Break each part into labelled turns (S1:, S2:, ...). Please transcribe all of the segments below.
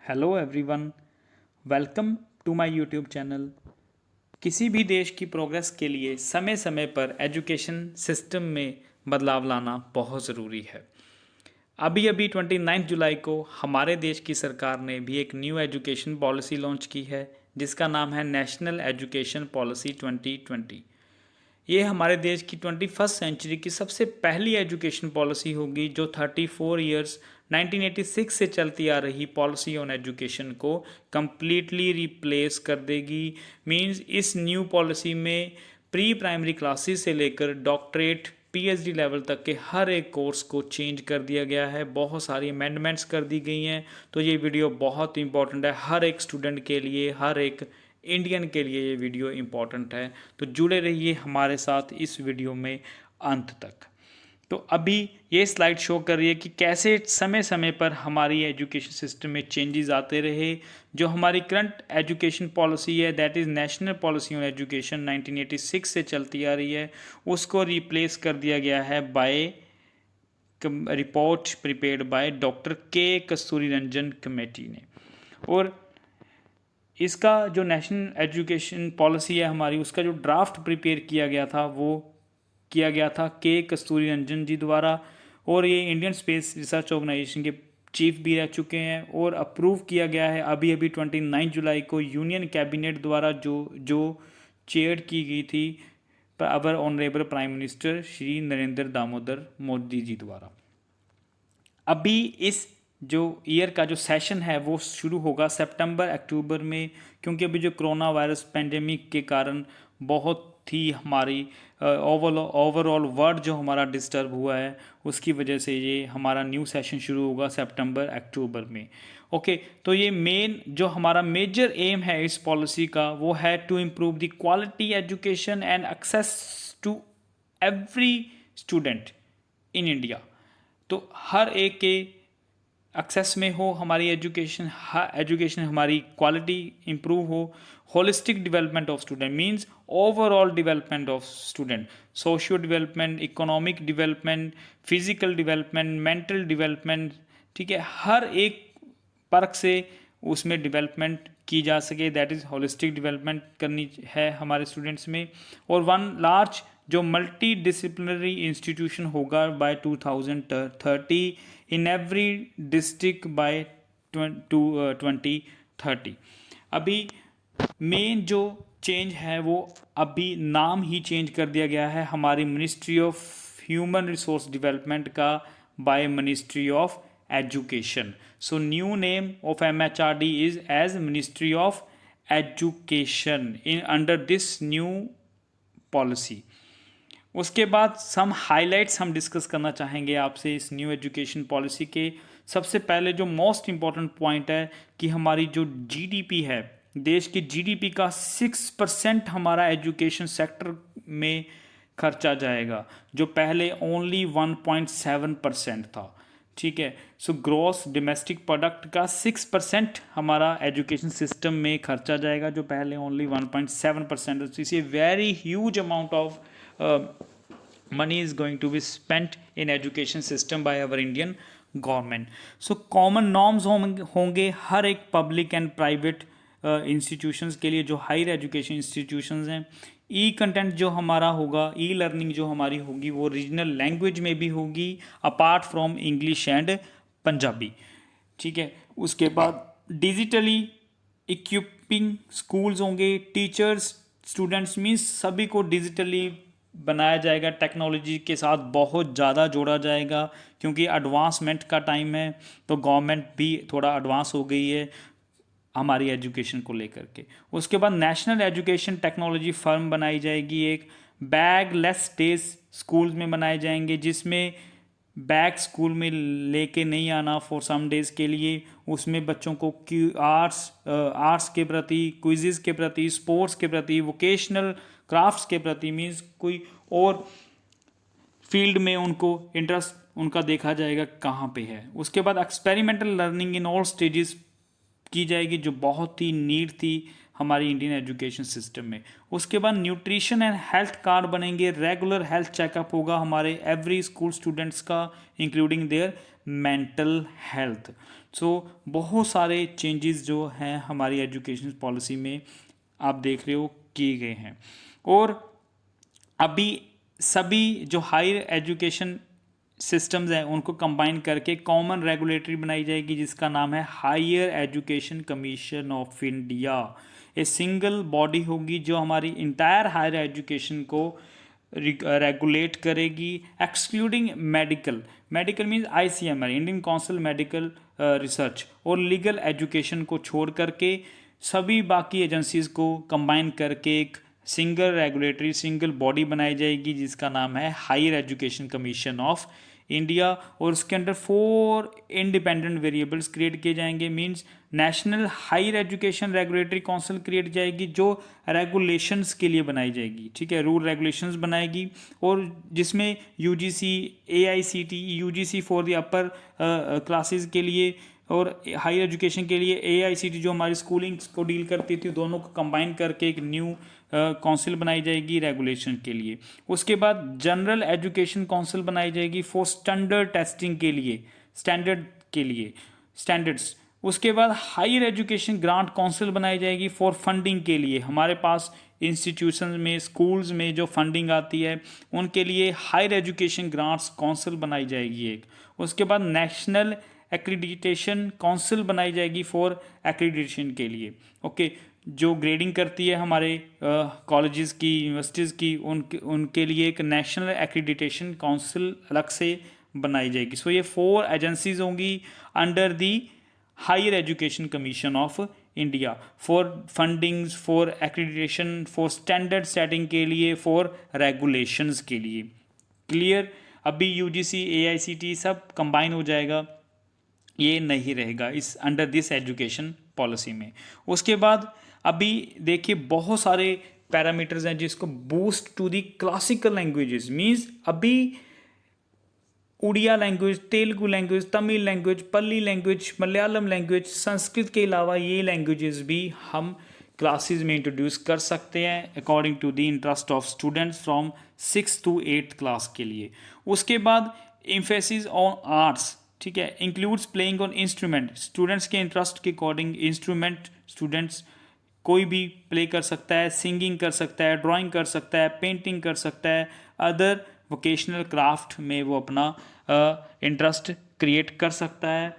S1: Hello everyone, welcome to my YouTube channel. किसी भी देश की प्रोग्रेस के लिए समय समय पर एजुकेशन सिस्टम में बदलाव लाना बहुत ज़रूरी है। अभी अभी 29 जुलाई को हमारे देश की सरकार ने भी एक न्यू एजुकेशन पॉलिसी लॉन्च की है, जिसका नाम है नेशनल एजुकेशन पॉलिसी 2020। ये हमारे देश की 21st सेंचुरी की सबसे पहली एजुकेशन पॉलिसी होगी, जो 34 ईयर्स 1986 से चलती आ रही पॉलिसी ऑन एजुकेशन को कम्प्लीटली रिप्लेस कर देगी। मींस इस न्यू पॉलिसी में प्री प्राइमरी क्लासेस से लेकर डॉक्टरेट पीएचडी लेवल तक के हर एक कोर्स को चेंज कर दिया गया है। बहुत सारी अमेंडमेंट्स कर दी गई हैं। तो ये वीडियो बहुत इंपॉर्टेंट है हर एक स्टूडेंट के लिए, हर एक इंडियन के लिए ये वीडियो इम्पॉर्टेंट है। तो जुड़े रहिए हमारे साथ इस वीडियो में अंत तक। तो अभी ये स्लाइड शो कर रही है कि कैसे समय समय पर हमारी एजुकेशन सिस्टम में चेंजेस आते रहे। जो हमारी करंट एजुकेशन पॉलिसी है, that is national policy on education 1986 से चलती आ रही है, उसको रिप्लेस कर दिया गया है by report prepared by doctor K Kasturi Ranjan committee ने। और इसका जो नेशनल एजुकेशन पॉलिसी है हमारी, उसका जो ड्राफ्ट प्रिपेयर किया गया था वो किया गया था के कस्तूरी रंजन जी द्वारा। और ये इंडियन स्पेस रिसर्च ऑर्गेनाइजेशन के चीफ भी रह चुके हैं और अप्रूव किया गया है अभी अभी 29 जुलाई को यूनियन कैबिनेट द्वारा, जो चेयर की गई थी our honourable prime minister Shri Narendra Damodar Modi ji द्वारा। अभी इस जो ईयर का जो सेशन है वो शुरू होगा सितंबर अक्टूबर में, क्योंकि अभी जो कोरोना वायरस पेंडेमिक के कारण बहुत ही हमारी ओवरऑल वर्ल्ड जो हमारा डिस्टर्ब हुआ है, उसकी वजह से ये हमारा न्यू सेशन शुरू होगा सितंबर अक्टूबर में। ओके, तो ये मेन जो हमारा मेजर एम है इस पॉलिसी का, वो है to improve the quality education and access to every student in India. तो हर एक के एक्सेस में हो हमारी एजुकेशन, एजुकेशन हमारी क्वालिटी इंप्रूव हो। Holistic development of student means overall development of student, socio development, economic development, physical development, mental development. ठीक है, हर एक परख से उसमें डेवलपमेंट की जा सके, दैट इज़ होलिस्टिक डेवलपमेंट करनी है हमारे स्टूडेंट्स में। और वन लार्ज जो मल्टी डिसिप्लिनरी इंस्टीट्यूशन होगा by 2030 in every district by 2030। अभी मेन जो चेंज है वो अभी नाम ही चेंज कर दिया गया है हमारी ministry of human resource development का by ministry of education. So new name of MHRD is as ministry of education in under this new policy. उसके बाद सम हाइलाइट्स हम डिस्कस करना चाहेंगे आपसे इस न्यू एजुकेशन पॉलिसी के। सबसे पहले जो मोस्ट इम्पॉर्टेंट पॉइंट है कि हमारी जो जीडीपी है, देश की जीडीपी का 6% हमारा एजुकेशन सेक्टर में खर्चा जाएगा, जो पहले ओनली 1.7% था। ठीक है, सो ग्रॉस डोमेस्टिक प्रोडक्ट का 6% हमारा एजुकेशन सिस्टम में खर्चा जाएगा, जो पहले ओनली 1.7%। इसे very huge amount of money is going to be spent in education system by our Indian government. So common norms होंगे हर एक पब्लिक एंड प्राइवेट इंस्टीट्यूशंस के लिए, जो हायर एजुकेशन इंस्टीट्यूशंस हैं। ई कंटेंट जो हमारा होगा, ई लर्निंग जो हमारी होगी, वो रीजनल लैंग्वेज में भी होगी apart from English and Punjabi. ठीक है, उसके बाद डिजिटली इक्विपिंग स्कूल्स होंगे, टीचर्स स्टूडेंट्स मीन्स सभी को डिजिटली बनाया जाएगा, टेक्नोलॉजी के साथ बहुत ज़्यादा जोड़ा जाएगा, क्योंकि एडवांसमेंट का टाइम है। तो गवर्नमेंट भी थोड़ा एडवांस हो गई है हमारी एजुकेशन को लेकर के। उसके बाद नेशनल एजुकेशन टेक्नोलॉजी फर्म बनाई जाएगी, एक बैग लेस डेज स्कूल में बनाए जाएंगे, जिसमें बैग स्कूल में लेके नहीं आना फॉर सम डेज के लिए। उसमें बच्चों को आर्ट्स के प्रति, क्विज़ के प्रति, स्पोर्ट्स के प्रति, वोकेशनल क्राफ्ट्स के प्रति, मीन्स कोई और फील्ड में उनको इंटरेस्ट उनका देखा जाएगा कहाँ पे है। उसके बाद experimental learning in all stages की जाएगी, जो बहुत ही नीड थी हमारी इंडियन एजुकेशन सिस्टम में। उसके बाद न्यूट्रिशन एंड हेल्थ कार्ड बनेंगे, रेगुलर हेल्थ चेकअप होगा हमारे एवरी स्कूल स्टूडेंट्स का, इंक्लूडिंग देयर मेंटल हेल्थ। सो बहुत सारे चेंजेस जो हैं हमारी एजुकेशन पॉलिसी में आप देख रहे हो किए गए हैं। और अभी सभी जो हायर एजुकेशन सिस्टम्स हैं उनको कंबाइन करके कॉमन रेगुलेटरी बनाई जाएगी जिसका नाम है higher education commission of India. A single body होगी जो हमारी इंटायर हायर एजुकेशन को रेगुलेट करेगी, excluding medical means ICMR, Indian council medical research, और लीगल एजुकेशन को छोड़ करके सभी बाकी एजेंसीज को कंबाइन करके एक सिंगल बॉडी बनाई जाएगी जिसका नाम है higher education commission of India. और उसके अंडर 4 इंडिपेंडेंट वेरिएबल्स क्रिएट किए जाएंगे। Means national higher education regulatory council create जाएगी जो रेगुलेशंस के लिए बनाई जाएगी, ठीक है, रूल रेगुलेशंस बनाएगी, और जिसमें UGC, AICTE, UGC for the upper classes के लिए और हायर एजुकेशन के लिए AICTE जो हमारी स्कूलिंग को डील करती थी, दोनों को कंबाइन करके एक न्यू काउंसिल बनाई जाएगी रेगुलेशन के लिए। उसके बाद जनरल एजुकेशन काउंसिल बनाई जाएगी फॉर स्टैंडर्ड टेस्टिंग के लिए, स्टैंडर्ड्स। उसके बाद हायर एजुकेशन ग्रांट काउंसिल बनाई जाएगी फॉर फंडिंग के लिए। हमारे पास इंस्टीट्यूशन में, स्कूल्स में जो फंडिंग आती है उनके लिए हायर एजुकेशन ग्रांट्स काउंसिल बनाई जाएगी एक। उसके बाद नेशनल एक्रीडिटेशन काउंसिल बनाई जाएगी फॉर एक्रीडिटेशन के लिए, ओके, जो ग्रेडिंग करती है हमारे कॉलेजेस की, यूनिवर्सिटीज़ की, उनके लिए एक नेशनल एक्रीडिटेशन काउंसिल अलग से बनाई जाएगी। सो ये 4 एजेंसीज होंगी under the higher education commission of India for fundings, for accreditation, for standard setting के लिए, फॉर रेगुलेशंस के लिए। क्लियर? अभी UGC, AICTE सब कंबाइन हो जाएगा, ये नहीं रहेगा इस अंडर दिस एजुकेशन पॉलिसी में। उसके बाद अभी देखिए बहुत सारे पैरामीटर्स हैं जिसको boost to the classical languages. Means अभी Odia language, Telugu language, Tamil language, Pali language, Malayalam language, Sanskrit के अलावा ये लैंग्वेजेस भी हम क्लासेस में इंट्रोड्यूस कर सकते हैं according to the interest of students from 6th to 8th class के लिए। उसके बाद एम्फेसिस ऑन आर्ट्स, ठीक है, includes playing on instrument. Students के इंटरेस्ट के अकॉर्डिंग इंस्ट्रूमेंट स्टूडेंट्स कोई भी प्ले कर सकता है, सिंगिंग कर सकता है, ड्राइंग कर सकता है, पेंटिंग कर सकता है, अदर वोकेशनल क्राफ्ट में वो अपना इंटरेस्ट क्रिएट कर सकता है,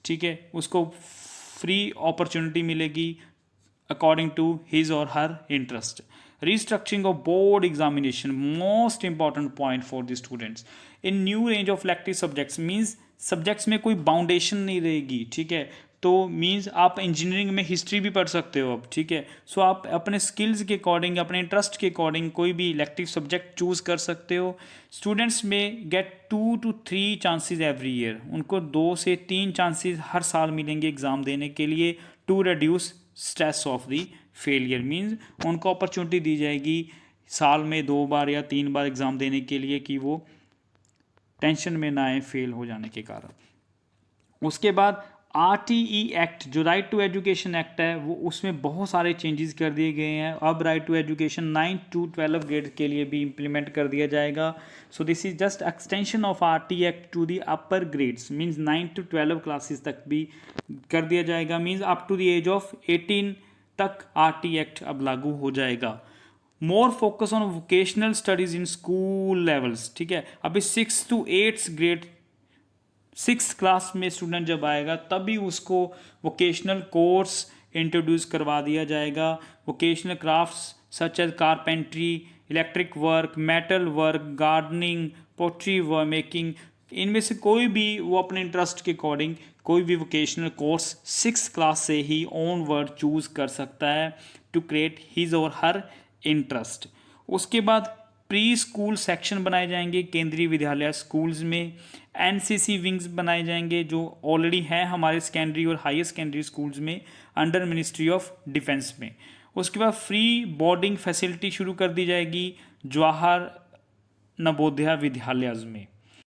S1: ठीक है, उसको फ्री अपॉर्चुनिटी मिलेगी अकॉर्डिंग टू हिज और हर interest. Restructuring of board examination, most important point for the students in new range of elective subjects, means subjects में कोई बाउंडेशन नहीं रहेगी, ठीक है, तो मीन्स आप इंजीनियरिंग में हिस्ट्री भी पढ़ सकते हो अब, ठीक है। सो आप अपने स्किल्स के अकॉर्डिंग, अपने इंटरेस्ट के अकॉर्डिंग कोई भी इलेक्टिव सब्जेक्ट चूज कर सकते हो। स्टूडेंट्स में get 2 to 3 chances every year, उनको 2 से 3 चांसेस हर साल मिलेंगे एग्ज़ाम देने के लिए to reduce stress of the failure. Means उनको अपॉर्चुनिटी दी जाएगी साल में 2 बार या 3 बार एग्ज़ाम देने के लिए कि वो टेंशन में ना आए फेल हो जाने के कारण। उसके बाद RTE एक्ट, जो राइट टू एजुकेशन एक्ट है, वो उसमें बहुत सारे चेंजेस कर दिए गए हैं। अब right to education 9 to 12 grade के लिए भी इम्प्लीमेंट कर दिया जाएगा। So this is just extension of RTE act to the upper grades, means 9 to 12 classes तक भी कर दिया जाएगा। Means up to the age of 18 तक RTE एक्ट अब लागू हो जाएगा। More focus on vocational studies in school levels, ठीक है। अभी 6 to 8 ग्रेड, 6th क्लास में स्टूडेंट जब आएगा तभी उसको वोकेशनल कोर्स इंट्रोड्यूस करवा दिया जाएगा। Vocational crafts such as carpentry, electric work, metal work, gardening, pottery work making, इनमें से कोई भी वो अपने इंटरेस्ट के अकॉर्डिंग कोई भी वोकेशनल कोर्स 6th क्लास से ही ऑन वर्ड चूज कर सकता है टू क्रिएट हिज और हर इंटरेस्ट। उसके बाद प्री स्कूल सेक्शन बनाए जाएंगे केंद्रीय विद्यालय स्कूल्स में। NCC विंग्स बनाए जाएंगे जो ऑलरेडी हैं हमारे सेकेंडरी और हायर सेकेंडरी स्कूल्स में अंडर मिनिस्ट्री ऑफ डिफेंस में। उसके बाद फ्री बोर्डिंग फैसिलिटी शुरू कर दी जाएगी जवाहर नवोदय विद्यालय में।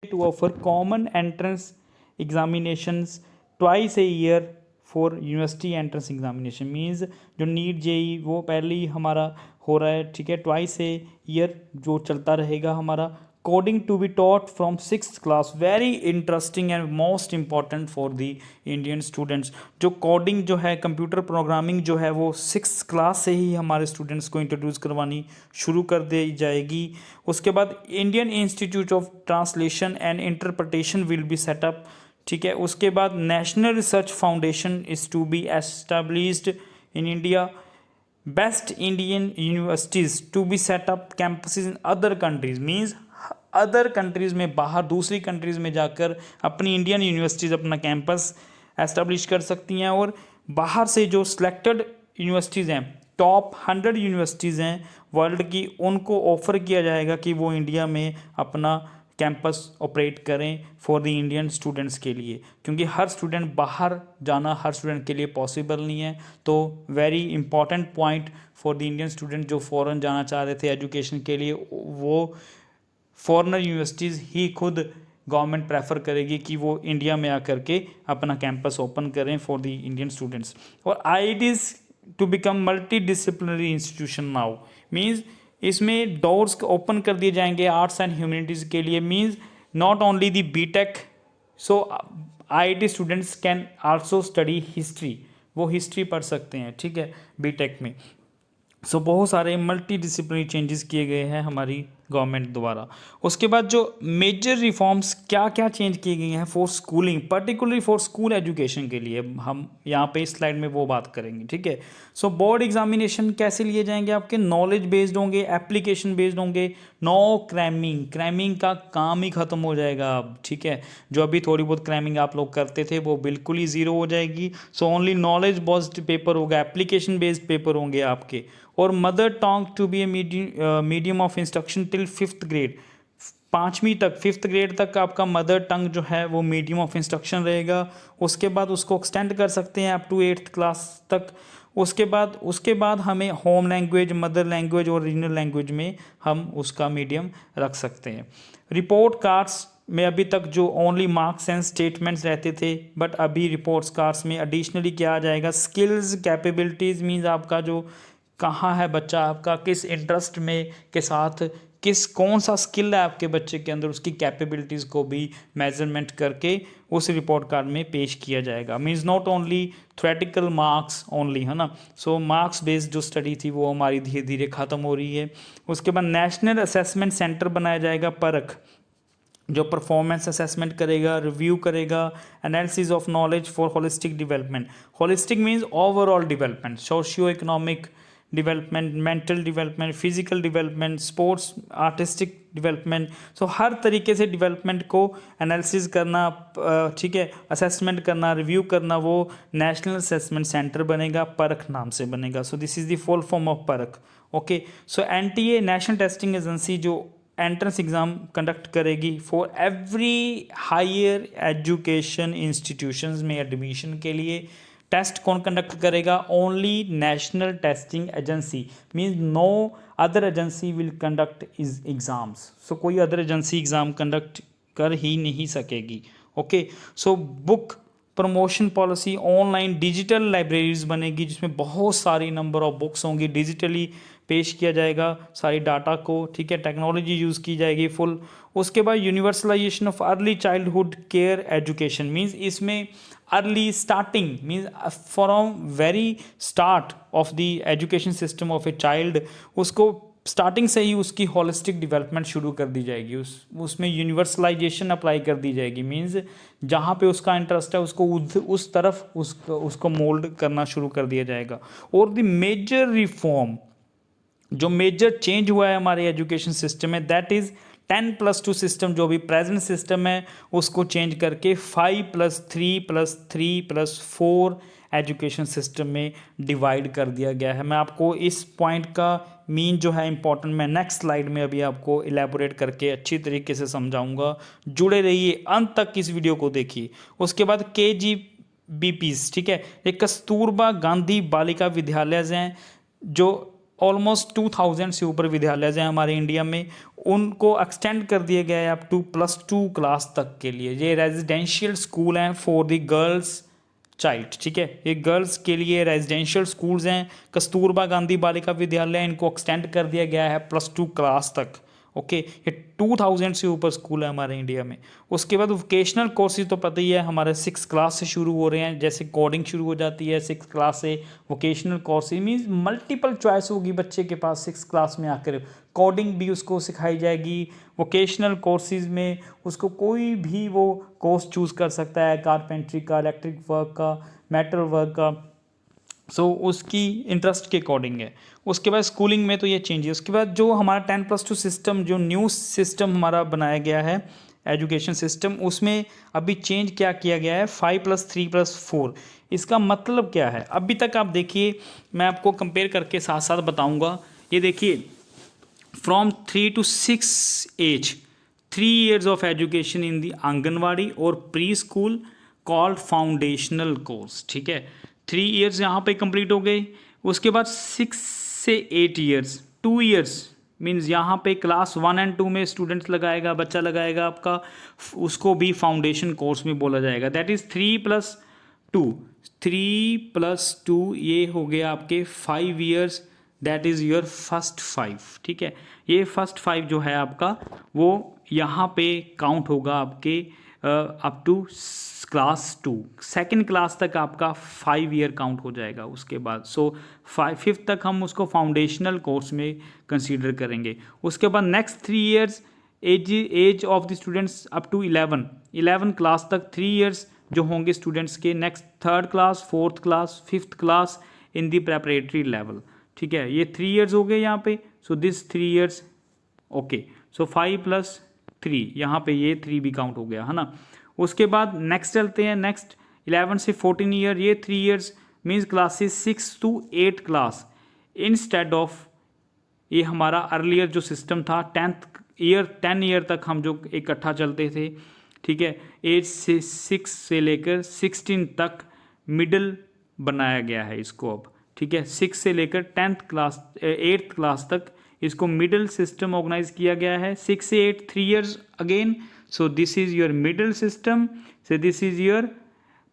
S1: To offer common entrance examinations twice a year for university entrance examination. Means जो नीट JEE वो पहले ही हमारा हो रहा है, ठीक है, ट्वाइस ए ईयर जो चलता रहेगा हमारा coding to be taught from 6th class. Very interesting and most important for the Indian students. जो कोडिंग जो है, कंप्यूटर प्रोग्रामिंग जो है, वो 6th क्लास से ही हमारे स्टूडेंट्स को इंट्रोड्यूस करवानी शुरू कर दी जाएगी. उसके बाद Indian institute of translation and interpretation will be set up. ठीक है. उसके बाद national research foundation is to be established in India. Best Indian universities to be set up campuses in other countries. Means other countries में, बाहर दूसरी countries में जाकर अपनी इंडियन यूनिवर्सिटीज़ अपना कैंपस एस्टेब्लिश कर सकती हैं. और बाहर से जो सिलेक्टेड यूनिवर्सिटीज़ हैं, टॉप 100 यूनिवर्सिटीज़ हैं वर्ल्ड की, उनको ऑफ़र किया जाएगा कि वो इंडिया में अपना कैंपस ऑपरेट करें फॉर द इंडियन स्टूडेंट्स के लिए. क्योंकि हर स्टूडेंट बाहर जाना हर स्टूडेंट के लिए पॉसिबल नहीं है. तो very important point for the Indian student जो फ़ॉरेन जाना चाह रहे थे एजुकेशन के लिए, वो फॉरेनर यूनिवर्सिटीज़ ही खुद गवर्नमेंट प्रेफर करेगी कि वो इंडिया में आकर के अपना कैंपस ओपन करें फॉर द इंडियन स्टूडेंट्स. और IITs to become multi disciplinary institution now. Means इसमें डोर्स ओपन कर दिए जाएंगे आर्ट्स एंड ह्यूमैनिटीज़ के लिए. Means not only the BTech. So IIT students can also study history. वो history पढ़ सकते हैं. ठीक है, BTech में. सो बहुत सारे मल्टी डिसिप्लिनरी चेंजेस किए गए हैं हमारी गवर्नमेंट द्वारा. उसके बाद जो मेजर रिफॉर्म्स क्या क्या चेंज किए गए हैं for schooling, particularly for school education के लिए, हम यहाँ पे इस स्लाइड में वो बात करेंगे. ठीक है. सो बोर्ड एग्जामिनेशन कैसे लिए जाएंगे आपके? नॉलेज बेस्ड होंगे, एप्लीकेशन बेस्ड होंगे. No cramming. क्रैमिंग का काम ही ख़त्म हो जाएगा अब. ठीक है. जो अभी थोड़ी बहुत क्रैमिंग आप लोग करते थे वो बिल्कुल ही ज़ीरो हो जाएगी. So only knowledge based paper होगा, एप्लीकेशन बेस्ड पेपर होंगे आपके. और mother tongue to be a medium of instruction till 5th grade. 5वीं तक, 5th ग्रेड तक आपका मदर टंग जो है वो मीडियम ऑफ इंस्ट्रक्शन रहेगा. उसके बाद उसको एक्सटेंड कर सकते हैं अप टू 8th क्लास तक. उसके बाद हमें होम लैंग्वेज, मदर लैंग्वेज और रीजनल लैंग्वेज में हम उसका मीडियम रख सकते हैं. रिपोर्ट कार्ड्स में अभी तक जो ओनली मार्क्स एंड स्टेटमेंट्स रहते थे, बट अभी रिपोर्ट्स कार्ड्स में एडिशनली क्या आ जाएगा? Skills, capabilities. मीन्स आपका जो कहाँ है बच्चा, आपका किस इंटरेस्ट में के साथ कौन सा स्किल है आपके बच्चे के अंदर, उसकी कैपेबिलिटीज़ को भी मेजरमेंट करके उस रिपोर्ट कार्ड में पेश किया जाएगा. Means not only theoretical marks only, है ना. सो मार्क्स बेस्ड जो स्टडी थी वो हमारी धीरे धीरे ख़त्म हो रही है. उसके बाद नेशनल असेसमेंट सेंटर बनाया जाएगा, परख, जो परफॉर्मेंस असेसमेंट करेगा, रिव्यू करेगा, analysis of knowledge for holistic development. Holistic means overall development, socio economic development, mental development, physical development, sports, artistic development. So हर तरीके से डेवलपमेंट को एनालिसिस करना, ठीक है, असेसमेंट करना, रिव्यू करना, वो नेशनल असेसमेंट सेंटर बनेगा, परख नाम से बनेगा. So this is the full form of Parakh. Okay. So NTA national testing agency जो एंट्रेंस एग्ज़ाम कंडक्ट करेगी for every higher education institutions में एडमिशन के लिए. टेस्ट कौन कंडक्ट करेगा? Only national testing agency. Means no other agency will conduct is exams. So कोई other agency exam conduct कर ही नहीं सकेगी. Okay. So book promotion policy, online digital libraries बनेगी जिसमें बहुत सारी नंबर ऑफ बुक्स होंगी, डिजिटली पेश किया जाएगा सारी डाटा को. ठीक है. टेक्नोलॉजी यूज़ की जाएगी फुल. उसके बाद universalisation of early childhood care education. Means इसमें early starting, means from very start of the education system of a child, उसको स्टार्टिंग से ही उसकी होलिस्टिक डेवलपमेंट शुरू कर दी जाएगी. उसमें यूनिवर्सलाइजेशन अप्लाई कर दी जाएगी. मीन्स जहाँ पे उसका इंटरेस्ट है उसको उस तरफ उसको मोल्ड करना शुरू कर दिया जाएगा. और द मेजर रिफॉर्म, जो मेजर चेंज हुआ है हमारे एजुकेशन सिस्टम में, दैट इज़ 10+2 सिस्टम. जो भी प्रेजेंट सिस्टम है उसको चेंज करके 5+3+3+4 एजुकेशन सिस्टम में डिवाइड कर दिया गया है. मैं आपको इस पॉइंट का मीन जो है इंपॉर्टेंट, मैं नेक्स्ट स्लाइड में अभी आपको इलेबोरेट करके अच्छी तरीके से समझाऊंगा. जुड़े रहिए, अंत तक इस वीडियो को देखिए. उसके बाद KGBPs. ठीक है. ये कस्तूरबा गांधी बालिका विद्यालय हैं जो ऑलमोस्ट 2000 से ऊपर विद्यालय हैं हमारे इंडिया में. उनको एक्सटेंड कर दिया गया है अप टू +2 क्लास तक के लिए. ये रेजिडेंशियल स्कूल हैं फॉर द गर्ल्स चाइल्ड. ठीक है. ये गर्ल्स के लिए रेजिडेंशियल स्कूल्स हैं. कस्तूरबा गांधी बालिका विद्यालय, इनको एक्सटेंड कर दिया गया है +2 क्लास तक. ओके, ये 2000 से ऊपर स्कूल है हमारे इंडिया में। उसके बाद वोकेशनल कोर्सेज तो पता ही है हमारे 6 क्लास से शुरू हो रहे हैं, जैसे कोडिंग शुरू हो जाती है 6 क्लास से। Vocational courses means multiple choice होगी बच्चे के पास 6 क्लास में आकर, कोडिंग भी उसको सिखाई जाएगी। वोकेशनल कोर्सेज में उसको कोई भी वो कोर्स चूज़ कर सकता है, कारपेंट्री का, इलेक्ट्रिक वर्क का, मेटल वर्क का, सो उसकी इंटरेस्ट के अकॉर्डिंग है। उसके बाद स्कूलिंग में तो ये चेंज है। उसके बाद जो हमारा 10+2 सिस्टम, जो न्यू सिस्टम हमारा बनाया गया है एजुकेशन सिस्टम, उसमें अभी चेंज क्या किया गया है, 5+3+4। इसका मतलब क्या है, अभी तक आप देखिए, मैं आपको कंपेयर करके साथ साथ बताऊंगा। ये देखिए, from 3 to 6 age 3 years of education in the anganwadi और pre school called foundational course, ठीक है। 3 years यहाँ पे कंप्लीट हो गए। उसके बाद 6 से 8 years, 2 years मीन्स यहाँ पे क्लास 1 and 2 में स्टूडेंट्स लगाएगा, बच्चा लगाएगा आपका, उसको भी फाउंडेशन कोर्स में बोला जाएगा। दैट इज़ 3+2, 3+2 ये हो गया आपके 5 years, that is your first 5, ठीक है। ये फर्स्ट 5 जो है आपका, वो यहाँ पे काउंट होगा आपके up to class 2, second class तक आपका 5 year काउंट हो जाएगा। उसके बाद सो 5th तक हम उसको फाउंडेशनल कोर्स में कंसीडर करेंगे। उसके बाद next 3 years age of the students up to 11 class तक 3 years जो होंगे स्टूडेंट्स के। Next 3rd class, 4th class, 5th class in the preparatory level, ठीक है। ये 3 years हो गए यहाँ पे। So this 3 years, okay. So 5+3 यहाँ पे ये 3 भी काउंट हो गया, है ना। उसके बाद नेक्स्ट चलते हैं, नेक्स्ट 11 से 14 ईयर, ये 3 years means classes 6 to 8 class instead of, ये हमारा अर्लियर जो सिस्टम था 10 year तक हम जो इकट्ठा चलते थे, ठीक है। एज से 6 से लेकर 16 तक मिडिल बनाया गया है इसको अब, ठीक है। 6 से लेकर 8th क्लास तक इसको मिडिल सिस्टम ऑर्गेनाइज किया गया है। 6 से 8 3 years again, so this is your middle system, so this is your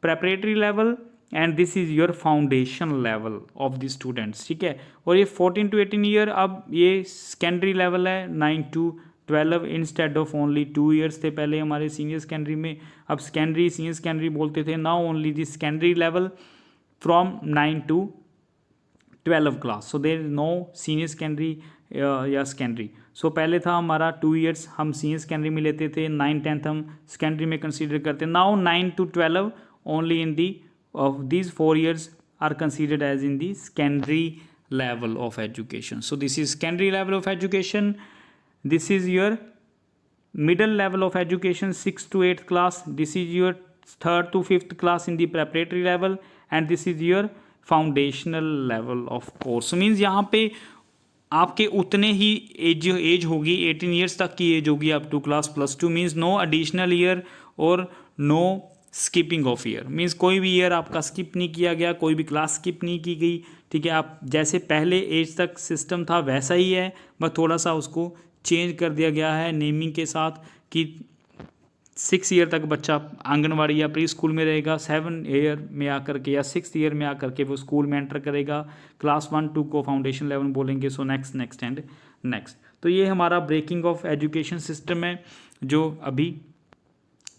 S1: preparatory level and this is your foundation level of the students, ठीक है। और ये 14 to 18 ईयर, अब ये सेकेंडरी लेवल है 9 to 12 instead of only 2 years थे पहले हमारे सीनियर सेकेंडरी में, अब सेकेंडरी सीनियर सेकेंडरी बोलते थे। Now only the secondary level from 9 to 12 class, so there is no senior secondary या सेकेंडरी। सो पहले था हमारा 2 years हम सीनियर सेकेंडरी में लेते थे, 9 10th हम सेकेंडरी में कंसीडर करते। Now 9 to 12 only in the of these 4 years are considered as in the secondary level of education. So this is secondary level of education. This is your middle level of education, 6th to 8th class. This is your 3rd to 5th class in the preparatory level, and this is your foundational level of course. So means यहाँ पे आपके उतने ही as होगी, 18 years तक की age होगी up to class +2, means no additional year और no skipping of year, means कोई भी ईयर आपका स्किप नहीं किया गया, कोई भी क्लास स्किप नहीं की गई, ठीक है। आप जैसे पहले एज तक सिस्टम था वैसा ही है, बस थोड़ा सा उसको चेंज कर दिया गया है नेमिंग के साथ कि 6 year तक बच्चा आंगनवाड़ी या प्री स्कूल में रहेगा, 7 year में आकर के या 6th year में आकर के वो स्कूल में एंटर करेगा, क्लास 1 2 को फाउंडेशन लेवल बोलेंगे। So next and next. तो ये हमारा ब्रेकिंग ऑफ एजुकेशन सिस्टम है जो अभी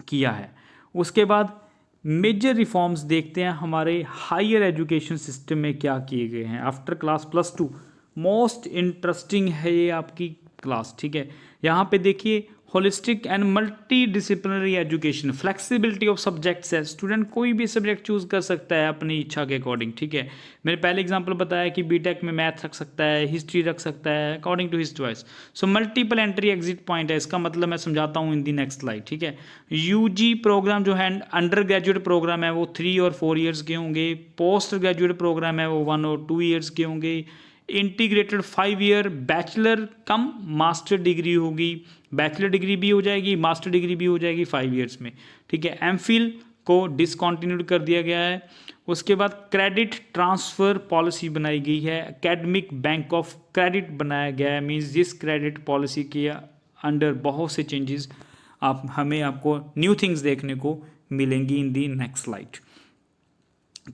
S1: किया है। उसके बाद मेजर रिफॉर्म्स देखते हैं हमारे हायर एजुकेशन सिस्टम में क्या किए गए हैं आफ्टर क्लास +2। मोस्ट इंटरेस्टिंग है ये आपकी क्लास, ठीक है। यहाँ पे देखिए, holistic and multi disciplinary education, flexibility of subjects है, स्टूडेंट कोई भी सब्जेक्ट चूज़ कर सकता है अपनी इच्छा के अकॉर्डिंग, ठीक है। मैंने पहले एग्जांपल बताया कि बीटेक में मैथ रख सकता है, हिस्ट्री रख सकता है, according to his choice. So multiple entry exit point है, इसका मतलब मैं समझाता हूँ इन दी नेक्स्ट स्लाइड, ठीक है। यूजी प्रोग्राम जो है, अंडर ग्रेजुएट प्रोग्राम है वो 3 और 4 years के होंगे, पोस्ट ग्रेजुएट प्रोग्राम है वो 1 और 2 years के होंगे, इंटीग्रेटेड 5 year बैचलर कम मास्टर डिग्री होगी, बैचलर डिग्री भी हो जाएगी, मास्टर डिग्री भी हो जाएगी 5 years में, ठीक है। एमफिल को डिसकंटिन्यूड कर दिया गया है। उसके बाद क्रेडिट ट्रांसफ़र पॉलिसी बनाई गई है, एकेडमिक बैंक ऑफ क्रेडिट बनाया गया है, मीन्स जिस क्रेडिट पॉलिसी के अंडर बहुत से चेंजेस आपको न्यू थिंग्स देखने को मिलेंगी इन दी नेक्स्ट स्लाइड।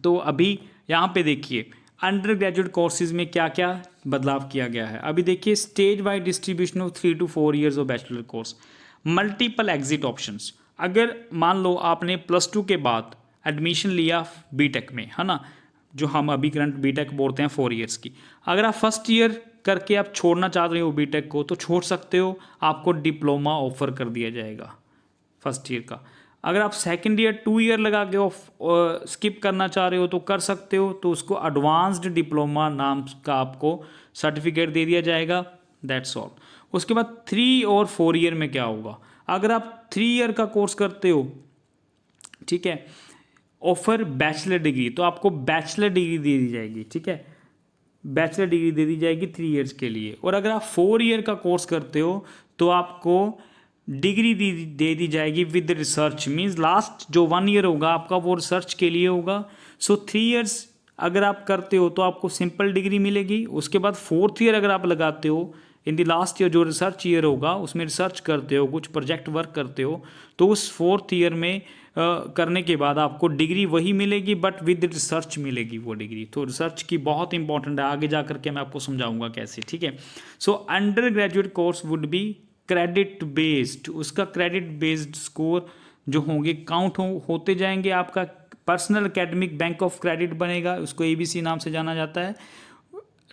S1: तो अभी यहाँ पे देखिए अंडर ग्रेजुएट कोर्सेज में क्या क्या बदलाव किया गया है। अभी देखिए stage wise distribution of 3 to 4 years of bachelor course, multiple exit options. अगर मान लो आपने +2 के बाद एडमिशन लिया बीटेक में, है ना, जो हम अभी करंट बीटेक बोलते हैं 4 ईयर्स की, अगर आप फर्स्ट ईयर करके आप छोड़ना चाह रहे हो बीटेक को तो छोड़ सकते हो, आपको डिप्लोमा ऑफर कर दिया जाएगा फर्स्ट ईयर का। अगर आप सेकेंड ईयर 2 ईयर लगा के स्किप करना चाह रहे हो तो कर सकते हो, तो उसको एडवांस्ड डिप्लोमा नाम का आपको सर्टिफिकेट दे दिया जाएगा, दैट्स ऑल। उसके बाद 3 और 4 ईयर में क्या होगा, अगर आप 3 ईयर का कोर्स करते हो, ठीक है, ऑफर बैचलर डिग्री, तो आपको बैचलर डिग्री दे दी जाएगी, ठीक है, बैचलर डिग्री दे दी जाएगी 3 ईयर्स के लिए। और अगर आप 4 ईयर का कोर्स करते हो तो आपको डिग्री दे दी जाएगी विद रिसर्च, मींस लास्ट जो 1 ईयर होगा आपका वो रिसर्च के लिए होगा। सो 3 ईयर्स अगर आप करते हो तो आपको सिंपल डिग्री मिलेगी। उसके बाद 4th ईयर अगर आप लगाते हो, इन द लास्ट ईयर जो रिसर्च ईयर होगा उसमें रिसर्च करते हो, कुछ प्रोजेक्ट वर्क करते हो, तो उस 4th ईयर में करने के बाद आपको डिग्री वही मिलेगी बट विद रिसर्च मिलेगी वो डिग्री। तो रिसर्च की बहुत इंपॉर्टेंट है, आगे जा करके मैं आपको समझाऊंगा कैसे, ठीक है। So under graduate course would be credit based, उसका क्रेडिट बेस्ड स्कोर जो होंगे काउंट होते जाएंगे, आपका personal academic bank of credit बनेगा, उसको ABC नाम से जाना जाता है,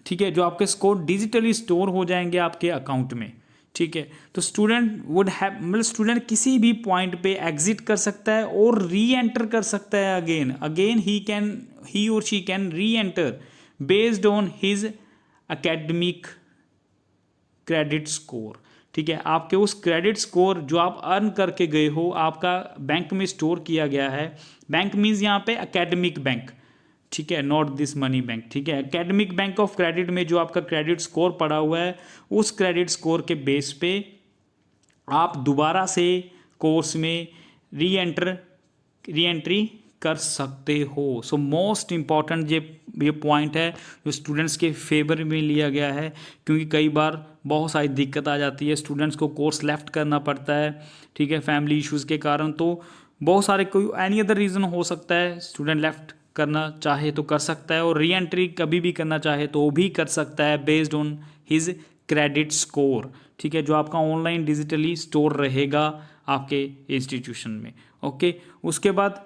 S1: ठीक है, जो आपके स्कोर डिजिटली स्टोर हो जाएंगे आपके अकाउंट में, ठीक है। तो स्टूडेंट वुड हैव, मतलब स्टूडेंट किसी भी पॉइंट पे एग्जिट कर सकता है और री एंटर कर सकता है अगेन ही और शी कैन री enter based on his academic credit score, ठीक है। आपके उस क्रेडिट स्कोर जो आप अर्न करके गए हो आपका बैंक में स्टोर किया गया है। बैंक मीन्स यहाँ पे एकेडमिक बैंक, ठीक है, नॉट दिस मनी बैंक, ठीक है। एकेडमिक बैंक ऑफ क्रेडिट में जो आपका क्रेडिट स्कोर पड़ा हुआ है उस क्रेडिट स्कोर के बेस पे आप दोबारा से कोर्स में री एंट्री कर सकते हो। सो मोस्ट इम्पॉर्टेंट ये पॉइंट है जो स्टूडेंट्स के फेवर में लिया गया है, क्योंकि कई बार बहुत सारी दिक्कत आ जाती है, स्टूडेंट्स को कोर्स लेफ्ट करना पड़ता है, ठीक है, फैमिली इश्यूज़ के कारण, तो बहुत सारे कोई एनी अदर रीज़न हो सकता है, स्टूडेंट लेफ्ट करना चाहे तो कर सकता है और री एंट्री कभी भी करना चाहे तो भी कर सकता है based on his credit score, ठीक है, जो आपका ऑनलाइन डिजिटली स्टोर रहेगा आपके इंस्टीट्यूशन में, ओके। उसके बाद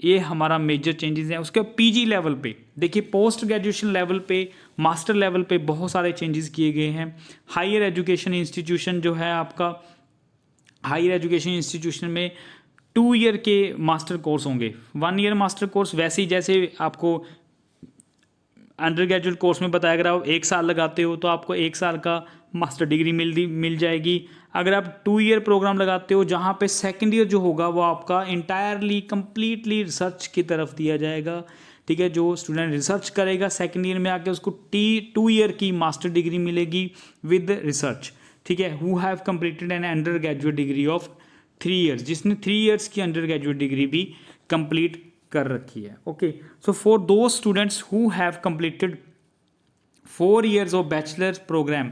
S1: ये हमारा मेजर चेंजेस हैं। उसके पीजी लेवल पे देखिए, पोस्ट ग्रेजुएशन लेवल पे, मास्टर लेवल पे बहुत सारे चेंजेस किए गए हैं। हायर एजुकेशन इंस्टीट्यूशन जो है आपका, हायर एजुकेशन इंस्टीट्यूशन में 2 ईयर के मास्टर कोर्स होंगे। 1 ईयर मास्टर कोर्स वैसे ही जैसे आपको अंडर ग्रेजुएट कोर्स में बताया, अगर आप 1 साल लगाते हो तो आपको 1 साल का मास्टर डिग्री मिल जाएगी। अगर आप 2 ईयर प्रोग्राम लगाते हो जहाँ पे सेकंड ईयर जो होगा वो आपका इंटायरली कंप्लीटली रिसर्च की तरफ दिया जाएगा, ठीक है। जो स्टूडेंट रिसर्च करेगा सेकंड ईयर में आके उसको 2 ईयर की मास्टर डिग्री मिलेगी विद रिसर्च, ठीक है। Who have completed an under graduate degree of 3 years, जिसने 3 ईयर्स की अंडर ग्रेजुएट डिग्री भी कंप्लीट कर रखी है, okay. So for those students who have completed 4 years of bachelor program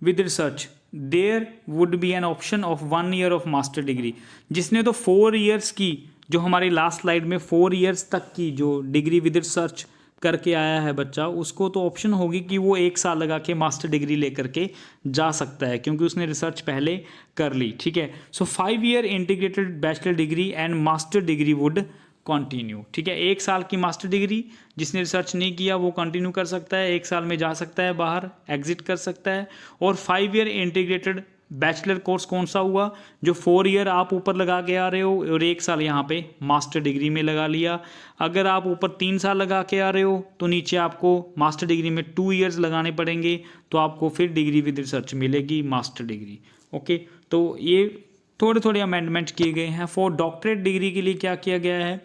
S1: with research, there would be an option of 1 year of master degree. जिसने तो 4 years की, जो हमारी लास्ट स्लाइड में 4 ईयर्स तक की जो डिग्री विद रिसर्च करके आया है बच्चा, उसको तो ऑप्शन होगी कि वो 1 साल लगा के मास्टर डिग्री लेकर के जा सकता है, क्योंकि उसने रिसर्च पहले कर ली, ठीक है। सो 5 year integrated bachelor degree and master degree would continue, ठीक है। 1 साल की मास्टर डिग्री जिसने रिसर्च नहीं किया वो कंटिन्यू कर सकता है, 1 साल में जा सकता है बाहर, एग्जिट कर सकता है। और 5 ईयर इंटीग्रेटेड बैचलर कोर्स कौन सा हुआ, जो 4 ईयर आप ऊपर लगा के आ रहे हो और 1 साल यहाँ पे मास्टर डिग्री में लगा लिया। अगर आप ऊपर 3 साल लगा के आ रहे हो तो नीचे आपको मास्टर डिग्री में 2 ईयर्स लगाने पड़ेंगे, तो आपको फिर डिग्री विद रिसर्च मिलेगी, मास्टर डिग्री, ओके। तो ये थोड़े अमेंडमेंट किए गए हैं। फॉर डॉक्टरेट डिग्री के लिए क्या किया गया है,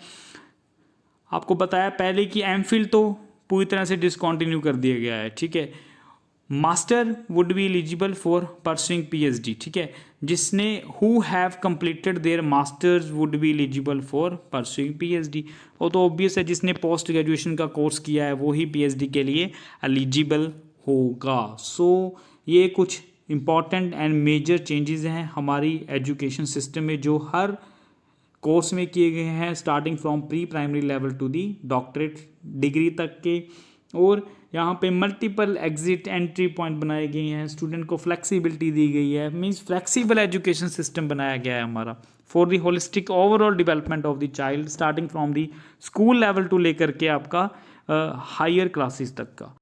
S1: आपको बताया पहले कि एमफिल तो पूरी तरह से डिसकंटिन्यू कर दिया गया है, ठीक है। Master would be eligible for pursuing PhD, ठीक है। जिसने who have completed there masters would be eligible for pursuing PhD। वो तो ऑब्वियस है, जिसने पोस्ट ग्रेजुएशन का कोर्स किया है वो ही PhD के लिए एलिजिबल होगा। सो ये कुछ इम्पॉर्टेंट एंड मेजर चेंजेस हैं हमारी एजुकेशन सिस्टम में, जो हर कोर्स में किए गए हैं, starting from pre primary level to the doctorate degree तक के। और यहाँ पे मल्टीपल एग्जिट एंट्री पॉइंट बनाए गए हैं, स्टूडेंट को फ्लेक्सिबिलिटी दी गई है, मींस फ्लेक्सिबल एजुकेशन सिस्टम बनाया गया है हमारा for the holistic overall development of the child starting from the school level to लेकर के आपका हायर क्लासेस तक का।